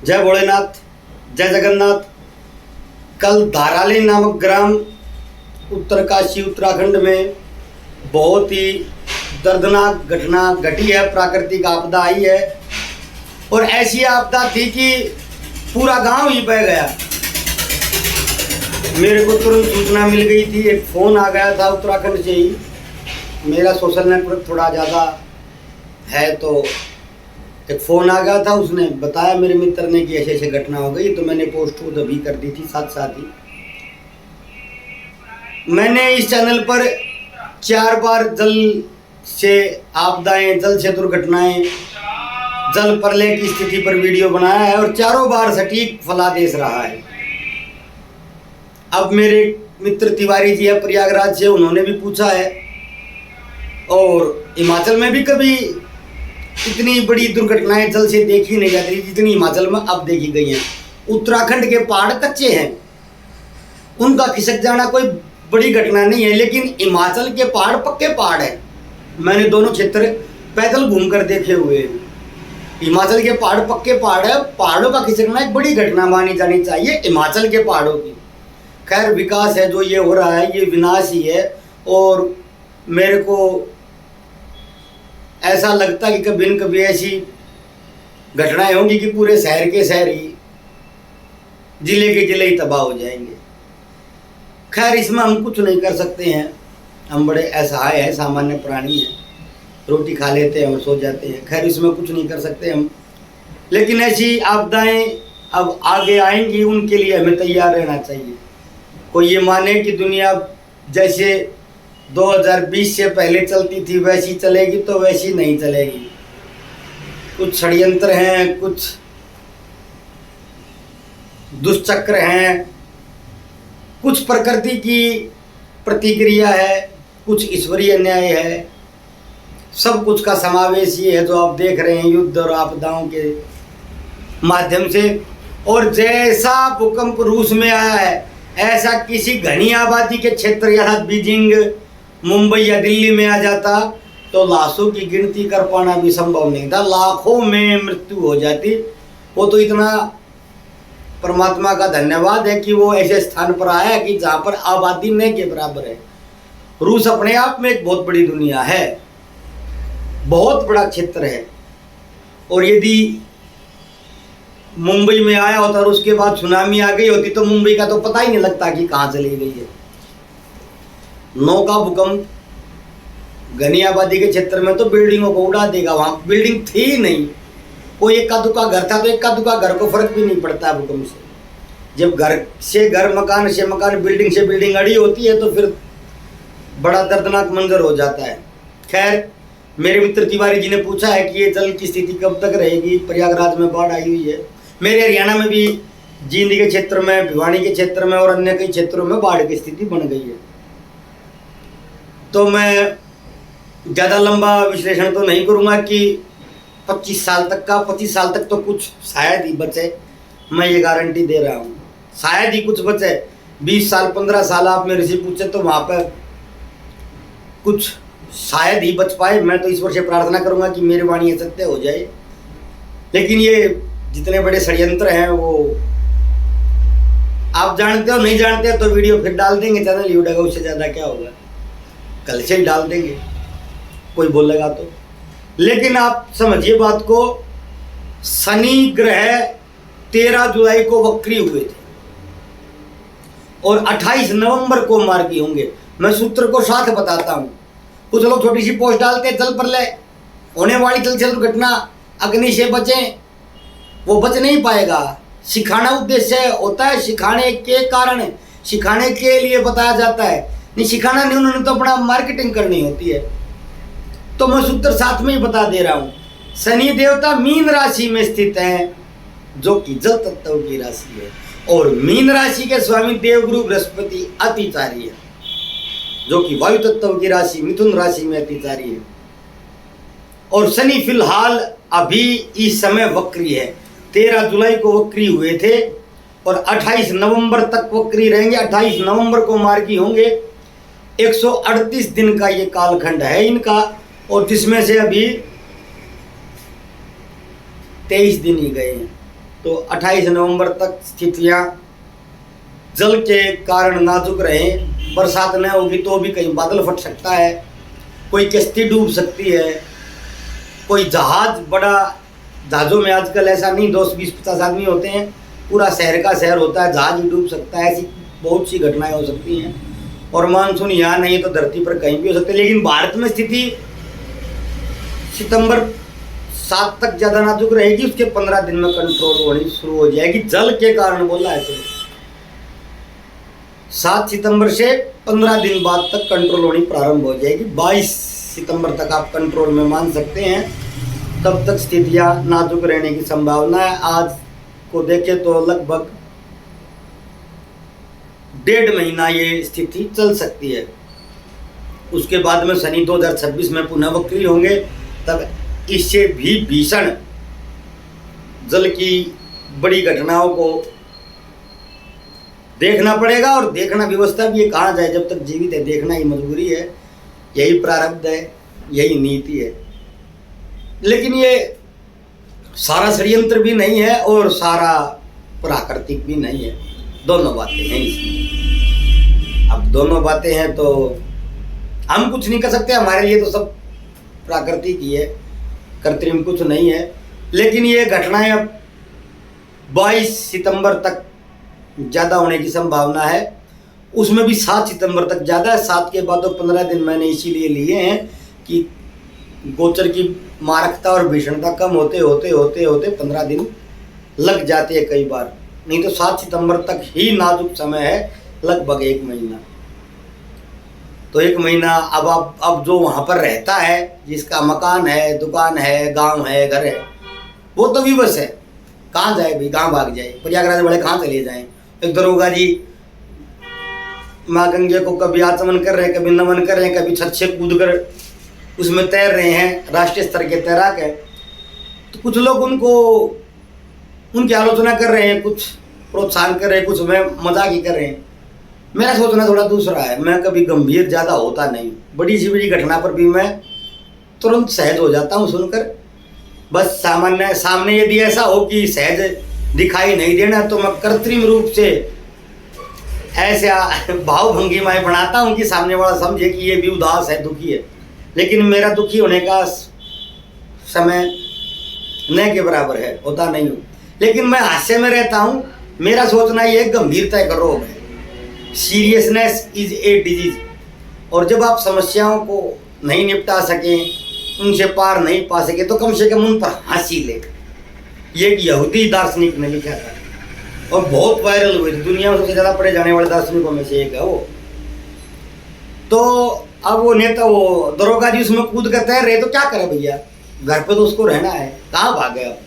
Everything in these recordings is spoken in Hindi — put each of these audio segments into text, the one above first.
जय भोलेनाथ, जय जगन्नाथ। कल धाराली नामक ग्राम उत्तरकाशी उत्तराखंड में बहुत ही दर्दनाक घटना घटी है। प्राकृतिक आपदा आई है और ऐसी आपदा थी कि पूरा गांव ही बह गया। मेरे को तुरंत सूचना मिल गई थी, एक फ़ोन आ गया था उत्तराखंड से ही। मेरा सोशल नेटवर्क थोड़ा ज़्यादा है तो एक फ़ोन आ गया था, उसने बताया मेरे मित्र ने कि ऐसे ऐसे घटना हो गई। तो मैंने पोस्ट खुद अभी कर दी थी। साथ साथ ही मैंने इस चैनल पर 4 बार जल से आपदाएं, जल से दुर्घटनाएं, जल प्रलय की स्थिति पर वीडियो बनाया है और चारों बार सटीक फलादेश रहा है। अब मेरे मित्र तिवारी जी है प्रयागराज से, उन्होंने भी पूछा है। और हिमाचल में भी कभी इतनी बड़ी दुर्घटनाएं जल से देखी नहीं जाती जितनी हिमाचल में अब देखी गई हैं। उत्तराखंड के पहाड़ कच्चे हैं, उनका खिसक जाना कोई बड़ी घटना नहीं है, लेकिन हिमाचल के पहाड़ पक्के पहाड़ हैं। मैंने दोनों क्षेत्र पैदल घूमकर देखे हुए हैं। हिमाचल के पहाड़ पक्के पहाड़ है, पहाड़ों का खिसकना एक बड़ी घटना मानी जानी चाहिए हिमाचल के पहाड़ों की। खैर, विकास है जो ये हो रहा है ये विनाश ही है। और मेरे को ऐसा लगता है कि कभी न कभी ऐसी घटनाएं होंगी कि पूरे शहर के शहर ही, जिले के जिले ही तबाह हो जाएंगे। खैर, इसमें हम कुछ नहीं कर सकते हैं, हम बड़े असहाय हैं, सामान्य प्राणी हैं, रोटी खा लेते हैं और सो जाते हैं। खैर, इसमें कुछ नहीं कर सकते हम, लेकिन ऐसी आपदाएं अब आगे आएंगी, उनके लिए हमें तैयार रहना चाहिए। कोई ये माने कि दुनिया जैसे 2020 से पहले चलती थी वैसी चलेगी, तो वैसी नहीं चलेगी। कुछ षड्यंत्र हैं, कुछ दुष्चक्र हैं, कुछ प्रकृति की प्रतिक्रिया है, कुछ ईश्वरीय न्याय है। सब कुछ का समावेश ये है जो आप देख रहे हैं युद्ध और आपदाओं के माध्यम से। और जैसा भूकंप रूस में आया है, ऐसा किसी घनी आबादी के क्षेत्र या बीजिंग, मुंबई या दिल्ली में आ जाता तो लाशों की गिनती कर पाना भी संभव नहीं था, लाखों में मृत्यु हो जाती। वो तो इतना परमात्मा का धन्यवाद है कि वो ऐसे स्थान पर आया कि जहाँ पर आबादी न के बराबर है। रूस अपने आप में एक बहुत बड़ी दुनिया है, बहुत बड़ा क्षेत्र है। और यदि मुंबई में आया होता और उसके बाद सुनामी आ गई होती तो मुंबई का तो पता ही नहीं लगता कि कहाँ चली गई है। 9 का भूकंप घनी आबादी के क्षेत्र में तो बिल्डिंगों को उड़ा देगा। वहाँ बिल्डिंग थी ही नहीं, कोई इक्का दुक्का घर था तो इक्का दुक्का घर को फर्क भी नहीं पड़ता भूकंप से। जब घर से घर, मकान से मकान, बिल्डिंग से बिल्डिंग अड़ी होती है तो फिर बड़ा दर्दनाक मंजर हो जाता है। खैर, मेरे मित्र तिवारी जी ने पूछा है कि ये जल की स्थिति कब तक रहेगी। प्रयागराज में बाढ़ आई हुई है, मेरे हरियाणा में भी जींद के क्षेत्र में, भिवानी के क्षेत्र में और अन्य कई क्षेत्रों में बाढ़ की स्थिति बन गई है। तो मैं ज़्यादा लंबा विश्लेषण तो नहीं करूँगा कि 25 साल तक तो कुछ शायद ही बचे। मैं ये गारंटी दे रहा हूँ, शायद ही कुछ बचे। 20 साल 15 साल आप मेरे से पूछे तो वहाँ पर कुछ शायद ही बच पाए। मैं तो ईश्वर से प्रार्थना करूँगा कि मेरी वाणी सत्य हो जाए। लेकिन ये जितने बड़े षड्यंत्र हैं वो आप जानते हो, नहीं जानते तो वीडियो फिर डाल देंगे, चैनल ही उड़ेगा, उससे ज़्यादा क्या होगा। कल से ही डाल देंगे, कोई बोलेगा तो। लेकिन आप समझिए बात को, शनि ग्रह 13 जुलाई को वक्री हुए थे और 28 नवंबर को मार्गी होंगे। मैं सूत्र को साथ बताता हूँ। कुछ लोग छोटी सी पोस्ट डालते हैं, जल प्रलय होने वाली, जल से दुर्घटना, अग्नि से बचें, वो बच नहीं पाएगा। सिखाना उद्देश्य होता है, सिखाने के कारण, सिखाने के लिए बताया जाता है। नहीं, सिखाना नहीं, उन्होंने तो अपना मार्केटिंग करनी होती है। तो मैं सूत्र साथ में ही बता दे रहा हूँ। शनि देवता मीन राशि में स्थित हैं, जो कि जल तत्व की राशि है। और मीन राशि के स्वामी देवगुरु बृहस्पति अतिचारी है, जो कि वायु तत्व की राशि मिथुन राशि में अतिचारी है। और शनि फिलहाल अभी इस समय वक्री है। 13 जुलाई को वक्री हुए थे और 28 नवंबर तक वक्री रहेंगे। 28 नवंबर को मार्गी होंगे। 138 दिन का ये कालखंड है इनका, और जिसमें से अभी 23 दिन ही गए हैं। तो 28 नवंबर तक स्थितियां जल के कारण नाजुक रहे। बरसात न होगी तो भी कहीं बादल फट सकता है, कोई किश्ती डूब सकती है, कोई जहाज, बड़ा जहाज़ों में आजकल ऐसा नहीं 10 20 50 आदमी होते हैं, पूरा शहर का शहर होता है, जहाज भी डूब सकता है। ऐसी बहुत सी घटनाएं हो सकती हैं। और मानसून यहाँ नहीं तो धरती पर कहीं भी हो सकते हैं। लेकिन भारत में स्थिति सितंबर 7 तक ज़्यादा नाजुक रहेगी, उसके 15 दिन में कंट्रोल होनी शुरू हो जाएगी। जल के कारण बोला है, 7 सितंबर से 15 दिन बाद तक कंट्रोल होनी प्रारंभ हो जाएगी। 22 सितंबर तक आप कंट्रोल में मान सकते हैं, तब तक स्थितियां नाजुक रहने की संभावना है। आज को देखें तो लगभग 1.5 महीना ये स्थिति चल सकती है। उसके बाद में शनि 2026 में पुनः वक्री होंगे, तब इससे भी भीषण जल की बड़ी घटनाओं को देखना पड़ेगा। और देखना व्यवस्था भी है, कहाँ जाए, जब तक जीवित है देखना ही मजबूरी है, यही प्रारब्ध है, यही नीति है। लेकिन ये सारा षड्यंत्र भी नहीं है और सारा प्राकृतिक भी नहीं है, दोनों बातें हैं इसमें। अब दोनों बातें हैं तो हम कुछ नहीं कर सकते, हमारे लिए तो सब प्राकृतिक ही है, कृत्रिम कुछ नहीं है। लेकिन ये घटनाएं अब 22 सितंबर तक ज़्यादा होने की संभावना है, उसमें भी 7 सितंबर तक ज़्यादा है। 7 के बाद तो 15 दिन मैंने इसीलिए लिए हैं कि गोचर की मारकता और भीषणता कम होते होते होते होते 15 दिन लग जाते हैं कई बार, नहीं तो 7 सितंबर तक ही नाजुक समय है, लगभग 1 महीना। तो 1 महीना अब जो वहाँ पर रहता है, जिसका मकान है, दुकान है, गांव है, घर है, वो तो विवश है, कहाँ जाए भाई, कहाँ भाग जाए, प्रयागराज वाले कहाँ चले जाएं। एक दरोगा जी माँ गंगे को कभी आचमन कर रहे हैं, कभी नमन कर रहे हैं, कभी छत से कूद कर उसमें तैर रहे हैं, राष्ट्रीय स्तर के तैराक है। तो कुछ लोग उनकी आलोचना कर रहे हैं, कुछ प्रोत्साहन कर रहे हैं, कुछ में मजाक ही कर रहे हैं। मेरा सोचना थोड़ा दूसरा है। मैं कभी गंभीर ज़्यादा होता नहीं, बड़ी सी बड़ी घटना पर भी मैं तुरंत सहज हो जाता हूँ सुनकर। बस सामान्य सामने यदि ऐसा हो कि सहज दिखाई नहीं देना, तो मैं कृत्रिम रूप से ऐसा भावभंगिमाएं बनाता हूँ कि सामने वाला समझे कि ये भी उदास है, दुखी है। लेकिन मेरा दुखी होने का समय न के बराबर है, होता नहीं हूँ। लेकिन मैं हास्य में रहता हूँ। मेरा सोचना ये गंभीरता का रोग है, सीरियसनेस इज ए डिजीज। और जब आप समस्याओं को नहीं निपटा सकें, उनसे पार नहीं पा सके, तो कम से कम उन पर हंसी ले। ये एक यहूदी दार्शनिक ने लिखा था और बहुत वायरल हुई थी, दुनिया में सबसे ज़्यादा पढ़े जाने वाले दार्शनिकों में से एक है वो। तो अब वो नेता, वो दरोगा जी उसमें कूद कर तैर रहे, तो क्या करे भैया, घर पे तो उसको रहना है, कहाँ भागे अब,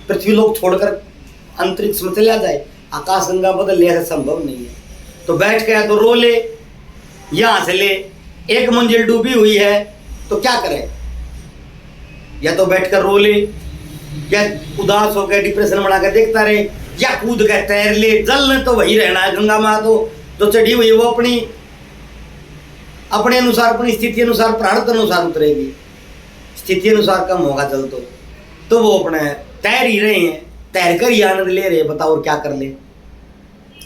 पृथ्वी लोग छोड़कर अंतरिक्ष में चला जाए, आकाश गंगा बदल ले, ऐसा संभव नहीं है। तो बैठ गया तो रो ले, यहाँ से ले, 1 मंजिल डूबी हुई है तो क्या करे, या तो बैठकर रो ले, या उदास होकर डिप्रेशन बनाकर देखता रहे, या कूद कर तैर ले। जल में तो वही रहना है, गंगा माँ तो जो चढ़ी हुई है वो अपने अनुसार, अपनी स्थिति अनुसार, प्रारब्ध अनुसार उतरेगी, स्थिति अनुसार कम होगा जल तो वो अपने तैर ही रहे हैं, तैर कर ही आनंद ले रहे हैं। बताओ और क्या कर ले।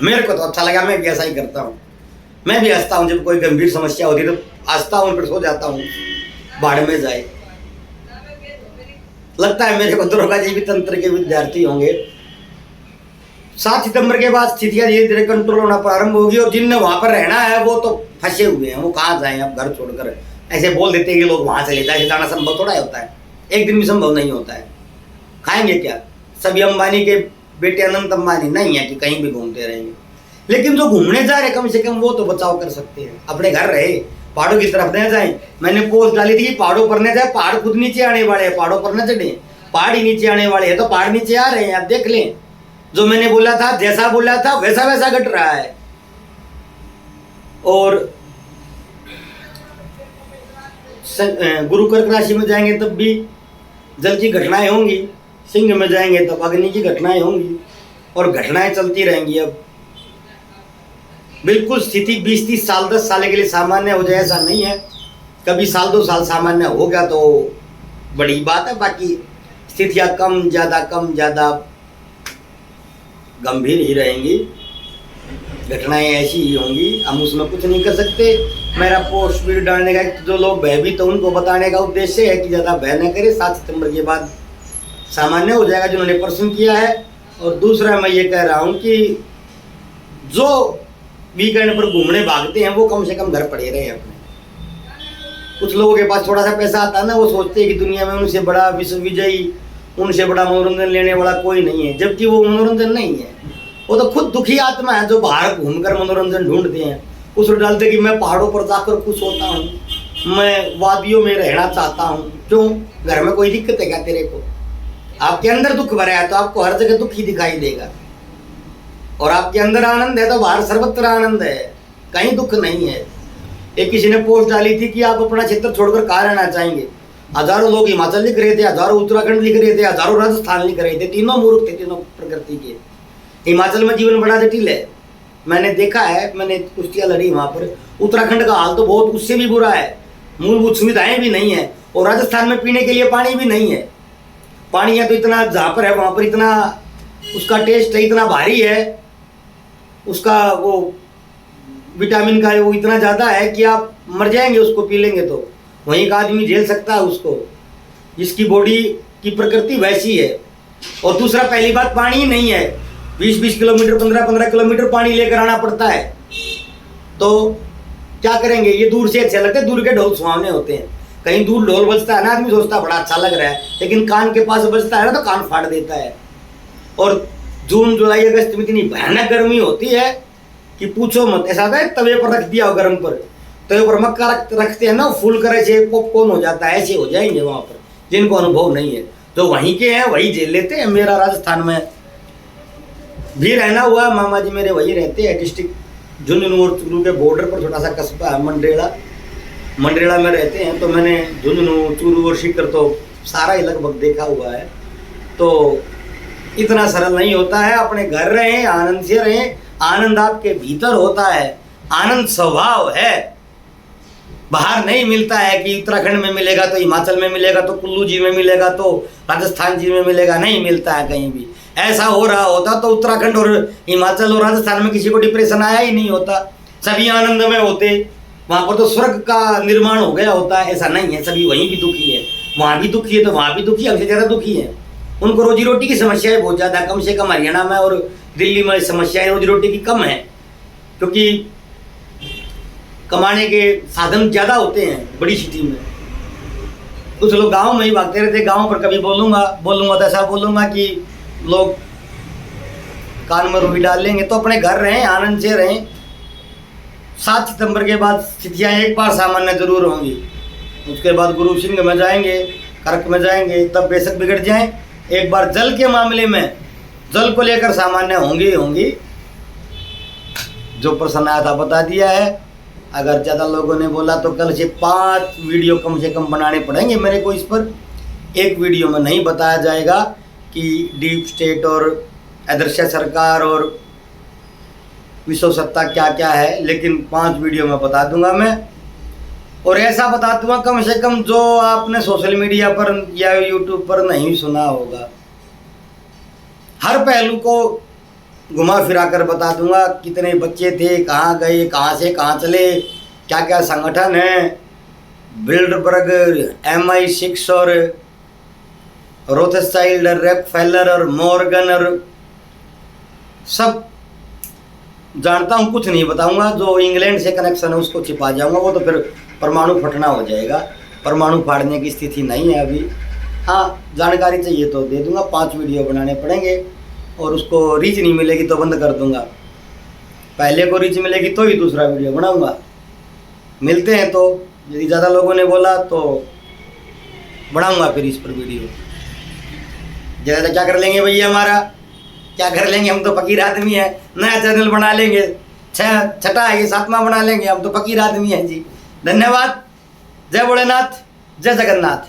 मेरे को तो अच्छा लगा, मैं भी ऐसा ही करता हूँ। मैं भी हंसता हूँ, जब कोई गंभीर समस्या होती है तो हंसता हूँ, फिर सो जाता हूँ, बाढ़ में जाए। लगता है मेरे को दरोगा जी भी तंत्र के विद्यार्थी होंगे। 7 सितंबर के बाद स्थितियाँ धीरे धीरे कंट्रोल होना प्रारंभ होगी, और जिनने वहाँ पर रहना है वो तो फंसे हुए हैं, वो कहाँ जाएं अब घर छोड़कर। ऐसे बोल देते हैं कि लोग वहाँ चले जाए, जाना संभव थोड़ा होता है, एक दिन भी संभव नहीं होता है। खाएंगे क्या, सभी अंबानी के बेटे अनंत अंबानी नहीं है कि कहीं भी घूमते रहेंगे। लेकिन जो घूमने जा रहे कम से कम वो तो बचाव कर सकते हैं, अपने घर रहे, पहाड़ों की तरफ न जाएं। मैंने पोस्ट डाली थी कि पहाड़ों पर न जाए, पहाड़ खुद नीचे आने वाले हैं, पहाड़ों पर न चढ़े, पहाड़ ही नीचे आने वाले हैं। तो पहाड़ नीचे आ रहे हैं, आप देख लें, जो मैंने बोला था, जैसा बोला था वैसा वैसा घट रहा है। और गुरु कर्क राशि में जाएंगे तब भी जल की घटनाएं होंगी, सिंह में जाएंगे तब अग्नि की घटनाएं होंगी, और घटनाएं चलती रहेंगी। अब बिल्कुल स्थिति 20-30 साल 10 साल के लिए सामान्य हो जाए ऐसा नहीं है, कभी साल 2 साल सामान्य हो गया तो बड़ी बात है, बाकी स्थितियाँ कम ज़्यादा गंभीर ही रहेंगी, घटनाएं ऐसी ही होंगी, हम उसमें कुछ नहीं कर सकते। मेरा पोस्ट वीडियो डालने का जो लोग भयभीत तो उनको बताने का उद्देश्य है कि ज़्यादा भय न करें, 7 सितंबर के बाद सामान्य हो जाएगा जिन्होंने प्रश्न किया है। और दूसरा मैं ये कह रहा हूँ कि जो वीकेंड पर घूमने भागते हैं वो कम से कम घर पड़े रहे अपने। कुछ लोगों के पास थोड़ा सा पैसा आता है ना, वो सोचते हैं कि दुनिया में उनसे बड़ा विश्व विजयी, उनसे बड़ा मनोरंजन लेने वाला कोई नहीं है, जबकि वो मनोरंजन नहीं है, वो तो खुद दुखी आत्मा है जो बाहर घूमकर मनोरंजन ढूंढते हैं। कुछ डालते कि मैं पहाड़ों पर जाकर खुश होता हूँ, मैं वादियों में रहना चाहता हूँ। क्यों? घर में कोई दिक्कत है क्या तेरे को? आपके अंदर दुख भरा है तो आपको हर जगह दुख ही दिखाई देगा, और आपके अंदर आनंद है तो बाहर सर्वत्र आनंद है, कहीं दुख नहीं है। एक किसी ने पोस्ट डाली थी कि आप अपना क्षेत्र छोड़कर कहाँ रहना चाहेंगे। हजारों लोग हिमाचल लिख रहे थे, हजारों उत्तराखंड लिख रहे थे, हजारों राजस्थान लिख रहे थे, तीनों मूर्ख थे, तीनों प्रकृति के। हिमाचल में जीवन बड़ा जटिल है, मैंने देखा है, मैंने कुश्तियाँ लड़ी वहाँ पर। उत्तराखंड का हाल तो बहुत उससे भी बुरा है, मूलभूत सुविधाएं भी नहीं है, और राजस्थान में पीने के लिए पानी भी नहीं है। पानी है तो इतना जहाँ पर है वहाँ पर इतना उसका टेस्ट है, इतना भारी है, उसका वो विटामिन का वो इतना ज़्यादा है कि आप मर जाएंगे उसको पी लेंगे तो। वहीं का आदमी झेल सकता है उसको, जिसकी बॉडी की प्रकृति वैसी है। और दूसरा, पहली बात पानी ही नहीं है, 20-20 किलोमीटर 15-15 किलोमीटर पानी लेकर आना पड़ता है, तो क्या करेंगे? ये दूर से अच्छे लगते हैं, दूर के ढोल सुहावने होते हैं। कहीं दूर ढोल बजता है ना, आदमी सोचता है बड़ा अच्छा लग रहा है, लेकिन कान के पास बजता है ना तो कान फाड़ देता है। और जून जुलाई अगस्त में इतनी भयानक गर्मी होती है कि पूछो मत। ऐसा होता है तवे पर रख दिया हो गर्म पर, तवे पर मक्का रखते हैं ना, फूल कर ऐसे पॉपकॉर्न हो जाता है, ऐसे हो जाएंगे वहाँ पर। जिनको अनुभव नहीं है, जो वहीं के हैं वही झेल लेते हैं। मेरा राजस्थान में भी रहना हुआ, मामा जी मेरे वही रहते हैं, डिस्ट्रिक्ट झुंझुनू और चूरू के बॉर्डर पर छोटा सा कस्बा है मंडरेड़ा में रहते हैं। तो मैंने झुंझुनू, चूरू और सीकर तो सारा ही लगभग देखा हुआ है। तो इतना सरल नहीं होता है, अपने घर रहें, आनंद से रहें। आनंद आपके भीतर होता है, आनंद स्वभाव है, बाहर नहीं मिलता है कि उत्तराखंड में मिलेगा तो हिमाचल में मिलेगा तो कुल्लू जी में मिलेगा तो राजस्थान जी में मिलेगा, नहीं मिलता है कहीं भी। ऐसा हो रहा होता तो उत्तराखंड और हिमाचल और राजस्थान में किसी को डिप्रेशन आया ही नहीं होता, सभी आनंदमय होते, वहाँ पर तो स्वर्ग का निर्माण हो गया होता है। ऐसा नहीं है, सभी वहीं भी दुखी है, वहाँ भी दुखी है तो वहाँ भी दुखी, हमसे ज़्यादा दुखी है। उनको रोजी रोटी की समस्याएं बहुत ज़्यादा, कम से कम हरियाणा में और दिल्ली में समस्याएं रोजी रोटी की कम है, क्योंकि कमाने के साधन ज़्यादा होते हैं बड़ी सिटी में। कुछ लोग गांव में ही भागते रहते। गांव पर कभी बोलूँगा तो ऐसा बोलूँगा कि लोग कान में रूही डाल लेंगे। तो अपने घर रहें, आनंद से रहें। 7 सितंबर के बाद स्थितियाँ एक बार सामान्य जरूर होंगी, उसके बाद गुरु सिंह में जाएंगे, कर्क में जाएंगे, तब बेशक बिगड़ जाएं। एक बार जल के मामले में, जल को लेकर सामान्य होंगी। जो प्रश्न आया था बता दिया है। अगर ज़्यादा लोगों ने बोला तो कल से 5 वीडियो कम से कम बनाने पड़ेंगे मेरे को इस पर। एक वीडियो में नहीं बताया जाएगा कि डीप स्टेट और अदृश्य सरकार और विश्व सत्ता क्या क्या है, लेकिन 5 वीडियो में बता दूंगा मैं। और ऐसा बता दूंगा कम से कम जो आपने सोशल मीडिया पर या यूट्यूब पर नहीं सुना होगा। हर पहलू को घुमा फिरा कर बता दूंगा। कितने बच्चे थे, कहाँ गए, कहाँ से कहाँ चले, क्या क्या संगठन है, बिल्डबर्ग, MI6 और रोथस्चाइल्ड और रॉकफेलर और मॉर्गन और सब जानता हूँ, कुछ नहीं बताऊंगा। जो इंग्लैंड से कनेक्शन है उसको छिपा जाऊंगा, वो तो फिर परमाणु फटना हो जाएगा। परमाणु फाड़ने की स्थिति नहीं है अभी। हाँ, जानकारी चाहिए तो दे दूंगा। 5 वीडियो बनाने पड़ेंगे और उसको रीच नहीं मिलेगी तो बंद कर दूंगा। पहले को रीच मिलेगी तो ही दूसरा वीडियो बनाऊंगा। मिलते हैं तो यदि ज़्यादा लोगों ने बोला तो बनाऊंगा फिर इस पर वीडियो। ज़्यादा क्या कर लेंगे भैया, हमारा क्या कर लेंगे, हम तो फकीर आदमी हैं। नया चैनल बना लेंगे, 6वां ये 7वां बना लेंगे, हम तो फकीर आदमी हैं जी। धन्यवाद। जय भोलेनाथ, जय जगन्नाथ।